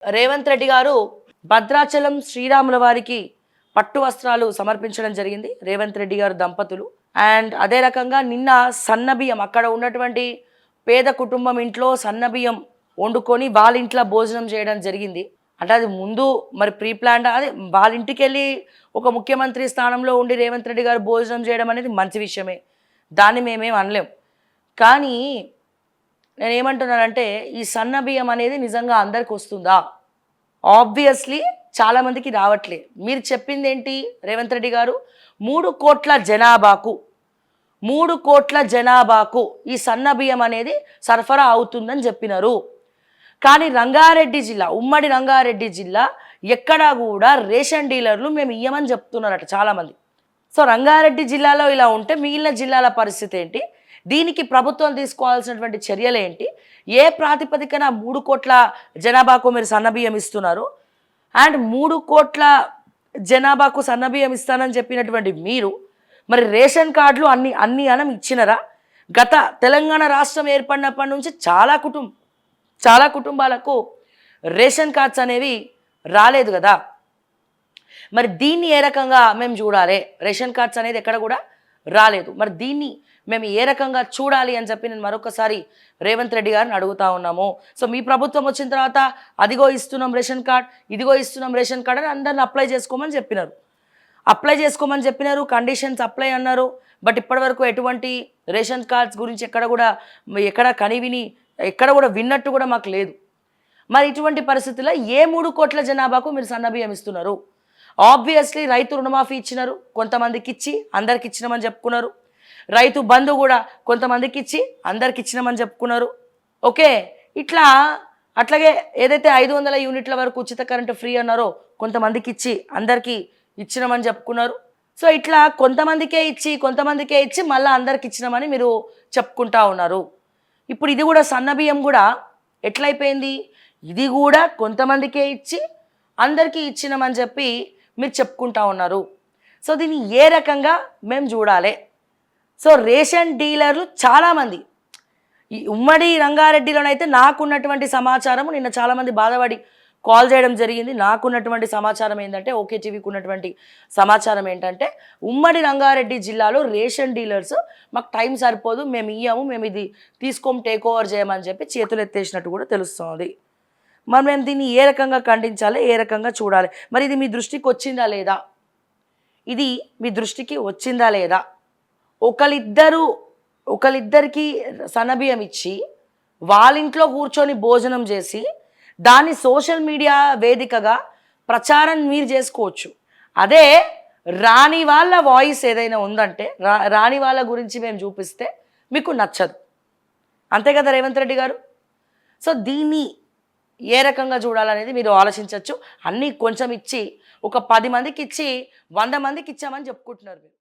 రేవంత్ రెడ్డి గారు భద్రాచలం శ్రీరాముల వారికి పట్టు వస్త్రాలు సమర్పించడం జరిగింది రేవంత్ రెడ్డి గారు దంపతులు. అండ్ అదే రకంగా నిన్న సన్నబియ్యం అక్కడ ఉన్నటువంటి పేద కుటుంబం ఇంట్లో సన్నబియ్యం వండుకొని వాళ్ళ ఇంట్లో భోజనం చేయడం జరిగింది. అంటే అది ముందు మరి ప్రీ ప్లాన్డ్, అదే వాళ్ళ ఇంటికి వెళ్ళి ఒక ముఖ్యమంత్రి స్థానంలో ఉండి రేవంత్ రెడ్డి గారు భోజనం చేయడం అనేది మంచి విషయమే, దాన్ని మేమేం అనలేం. కానీ నేనేమంటున్నానంటే ఈ సన్నబియ్యం అనేది నిజంగా అందరికి వస్తుందా? ఆబ్వియస్లీ చాలామందికి రావట్లే. మీరు చెప్పింది ఏంటి రేవంత్ రెడ్డి గారు? 3 కోట్ల జనాభాకు ఈ సన్నబియ్యం అనేది సరఫరా అవుతుందని చెప్పినారు. కానీ రంగారెడ్డి జిల్లా, ఉమ్మడి రంగారెడ్డి జిల్లా ఎక్కడా కూడా రేషన్ డీలర్లు మేము ఇయ్యమని చెప్తున్నారట చాలామంది. సో రంగారెడ్డి జిల్లాలో ఇలా ఉంటే మిగిలిన జిల్లాల పరిస్థితి ఏంటి? దీనికి ప్రభుత్వం తీసుకోవాల్సినటువంటి చర్యలు ఏంటి? ఏ ప్రాతిపదికన 3 కోట్ల జనాభాకు మీరు సన్నబియ్యం ఇస్తున్నారు? అండ్ 3 కోట్ల జనాభాకు సన్నబియ్యం ఇస్తానని చెప్పినటువంటి మీరు మరి రేషన్ కార్డులు అన్ని ఇచ్చినరా? గత తెలంగాణ రాష్ట్రం ఏర్పడినప్పటి నుంచి చాలా కుటుంబాలకు రేషన్ కార్డ్స్ అనేవి రాలేదు కదా. మరి దీన్ని ఏ రకంగా మేము చూడాలి? రేషన్ కార్డ్స్ అనేది ఎక్కడ కూడా రాలేదు. మరి దీన్ని మేము ఏ రకంగా చూడాలి అని చెప్పి నేను మరొకసారి రేవంత్ రెడ్డి గారిని అడుగుతా ఉన్నాము. సో మీ ప్రభుత్వం వచ్చిన తర్వాత అదిగో ఇస్తున్నాం రేషన్ కార్డ్, ఇదిగో ఇస్తున్నాం రేషన్ కార్డ్ అని అందరిని అప్లై చేసుకోమని చెప్పినారు. కండిషన్స్ అప్లై అన్నారు. బట్ ఇప్పటివరకు ఎటువంటి రేషన్ కార్డ్స్ గురించి ఎక్కడ కనివిని ఎక్కడ కూడా విన్నట్టు కూడా మాకు లేదు. మరి ఇటువంటి పరిస్థితుల్లో ఏ 3 కోట్ల జనాభాకు మీరు సన్నబియ్యం ఇస్తున్నారు? ఆబ్వియస్లీ రైతు రుణమాఫీ ఇచ్చినారు, కొంతమందికి ఇచ్చి అందరికి ఇచ్చినామని చెప్పుకున్నారు. రైతు బంధు కూడా కొంతమందికి ఇచ్చి అందరికి ఇచ్చినామని చెప్పుకున్నారు. ఓకే, అట్లాగే ఏదైతే 500 యూనిట్ల వరకు ఉచిత కరెంటు ఫ్రీ అన్నారో కొంతమందికి ఇచ్చి అందరికీ ఇచ్చినామని చెప్పుకున్నారు. సో ఇట్లా కొంతమందికే ఇచ్చి మళ్ళీ అందరికి ఇచ్చినామని మీరు చెప్పుకుంటా ఉన్నారు. ఇప్పుడు ఇది కూడా సన్నబియ్యం కూడా ఎట్లయిపోయింది? ఇది కూడా కొంతమందికే ఇచ్చి అందరికీ ఇచ్చినామని చెప్పి మీరు చెప్పుకుంటా ఉన్నారు. సో దీన్ని ఏ రకంగా మేము చూడాలి? సో రేషన్ డీలర్లు చాలామంది ఈ ఉమ్మడి రంగారెడ్డిలోనైతే నాకున్నటువంటి సమాచారం, నిన్న చాలామంది బాధపడి కాల్ చేయడం జరిగింది. నాకున్నటువంటి సమాచారం ఏంటంటే, ఓకే టీవీకి ఉన్నటువంటి సమాచారం ఏంటంటే, ఉమ్మడి రంగారెడ్డి జిల్లాలో రేషన్ డీలర్స్ మాకు టైం సరిపోదు, మేము ఇయ్యము, మేము ఇది తీసుకోము, టేక్ ఓవర్ చేయమని చెప్పి చేతులు ఎత్తేసినట్టు కూడా తెలుస్తుంది. మరి మేము దీన్ని ఏ రకంగా ఖండించాలి, ఏ రకంగా చూడాలి? మరి ఇది మీ దృష్టికి వచ్చిందా లేదా? ఒకళ్ళిద్దరికి సన్నబియ్యం ఇచ్చి వాళ్ళ ఇంట్లో కూర్చొని భోజనం చేసి దాన్ని సోషల్ మీడియా వేదికగా ప్రచారం మీరు చేసుకోవచ్చు. అదే రాని వాళ్ళ వాయిస్ ఏదైనా ఉందంటే, రాని వాళ్ళ గురించి మేము చూపిస్తే మీకు నచ్చదు. అంతే కదా రేవంత్ రెడ్డి గారు? సో దీన్ని ఏ రకంగా చూడాలనేది మీరు ఆలోచించవచ్చు. అన్నీ కొంచెం ఇచ్చి ఒక 10 మందికి ఇచ్చి 100 మందికి ఇచ్చామని చెప్పుకుంటున్నారు మీరు.